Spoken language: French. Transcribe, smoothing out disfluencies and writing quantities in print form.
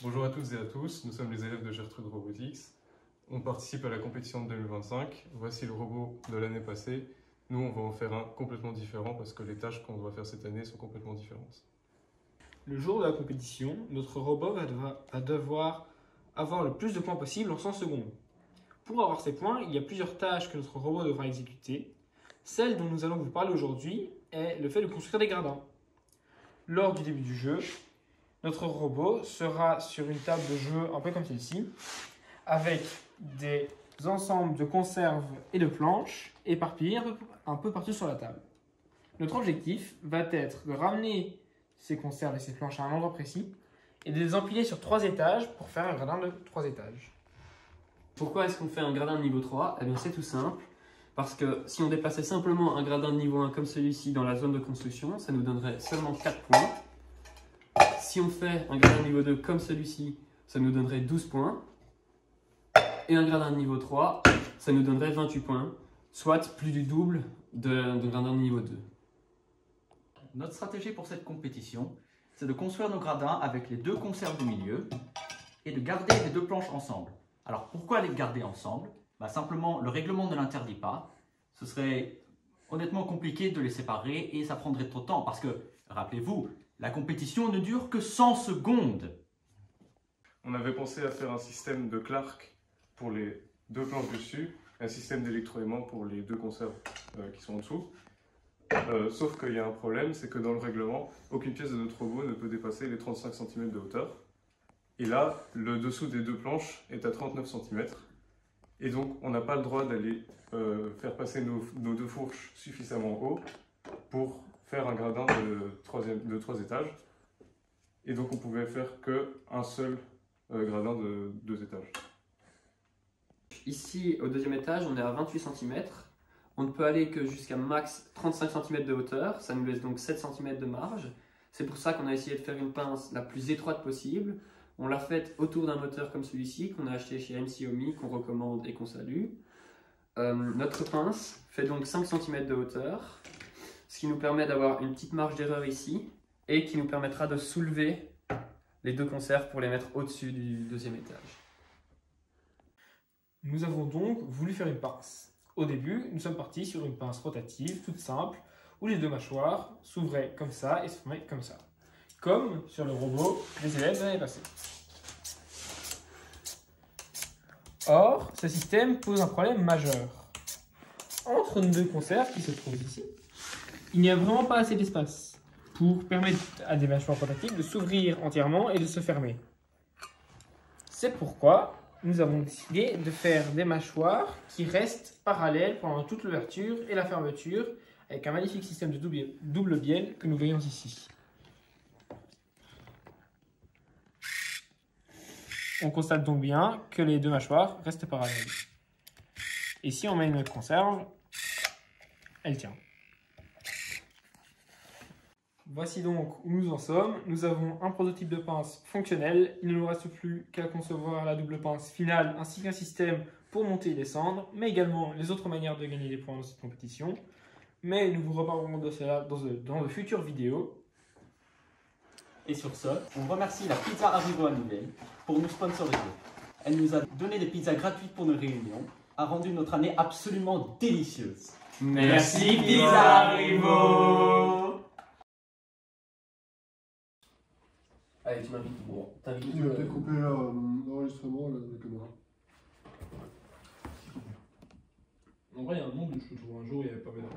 Bonjour à toutes et à tous, nous sommes les élèves de Gertrude Robotics. On participe à la compétition de 2025. Voici le robot de l'année passée. Nous, on va en faire un complètement différent parce que les tâches qu'on doit faire cette année sont complètement différentes. Le jour de la compétition, notre robot va devoir avoir le plus de points possible en 100 secondes. Pour avoir ces points, il y a plusieurs tâches que notre robot devra exécuter. Celle dont nous allons vous parler aujourd'hui est le fait de construire des gradins. Lors du début du jeu, notre robot sera sur une table de jeu un peu comme celle-ci, avec des ensembles de conserves et de planches éparpillés un peu partout sur la table. Notre objectif va être de ramener ces conserves et ces planches à un endroit précis et de les empiler sur 3 étages pour faire un gradin de 3 étages. Pourquoi est-ce qu'on fait un gradin de niveau 3? Eh bien c'est tout simple, parce que si on déplaçait simplement un gradin de niveau 1 comme celui-ci dans la zone de construction, ça nous donnerait seulement 4 points. Si on fait un gradin de niveau 2 comme celui-ci, ça nous donnerait 12 points. Et un gradin de niveau 3, ça nous donnerait 28 points, soit plus du double de gradin de niveau 2. Notre stratégie pour cette compétition, c'est de construire nos gradins avec les 2 conserves du milieu et de garder les 2 planches ensemble. Alors pourquoi les garder ensemble? Simplement, le règlement ne l'interdit pas. Ce serait honnêtement compliqué de les séparer et ça prendrait trop de temps parce que, rappelez-vous, la compétition ne dure que 100 secondes. On avait pensé à faire un système de Clark pour les 2 planches dessus, un système d'électroaimant pour les 2 conserves qui sont en dessous. Sauf qu'il y a un problème, c'est que dans le règlement, aucune pièce de notre robot ne peut dépasser les 35 cm de hauteur. Et là, le dessous des 2 planches est à 39 cm. Et donc, on n'a pas le droit d'aller faire passer nos 2 fourches suffisamment haut pour faire un gradin de 3 étages. Et donc, on pouvait faire qu'un seul gradin de 2 étages. Ici, au deuxième étage, on est à 28 cm. On ne peut aller que jusqu'à max 35 cm de hauteur, ça nous laisse donc 7 cm de marge. C'est pour ça qu'on a essayé de faire une pince la plus étroite possible. On l'a faite autour d'un moteur comme celui-ci qu'on a acheté chez MCOMI, qu'on recommande et qu'on salue. Notre pince fait donc 5 cm de hauteur, ce qui nous permet d'avoir une petite marge d'erreur ici et qui nous permettra de soulever les 2 conserves pour les mettre au-dessus du deuxième étage. Nous avons donc voulu faire une pince. Au début, nous sommes partis sur une pince rotative, toute simple, où les 2 mâchoires s'ouvraient comme ça et se fermaient comme ça. Comme sur le robot des élèves de l'année passée. Or, ce système pose un problème majeur. Entre nos 2 conserves qui se trouvent ici, il n'y a vraiment pas assez d'espace pour permettre à des mâchoires rotatives de s'ouvrir entièrement et de se fermer. C'est pourquoi nous avons décidé de faire des mâchoires qui restent parallèles pendant toute l'ouverture et la fermeture avec un magnifique système de double bielle que nous voyons ici. On constate donc bien que les 2 mâchoires restent parallèles. Et si on met une conserve, elle tient. Voici donc où nous en sommes. Nous avons un prototype de pince fonctionnel. Il ne nous reste plus qu'à concevoir la double pince finale ainsi qu'un système pour monter et descendre, mais également les autres manières de gagner des points dans cette compétition. Mais nous vous reparlerons de cela dans de futures vidéos. Et sur ce, on remercie la Pizza Arrivo à Nivelles pour nous sponsoriser. Elle nous a donné des pizzas gratuites pour nos réunions, a rendu notre année absolument délicieuse. Merci Pizza Arrivo! Allez, tu m'invites. Bon, t'invites. Tu vas peut-être couper l'enregistrement, la caméra. En vrai, il y a un monde où je trouve un jour il n'y avait pas besoin.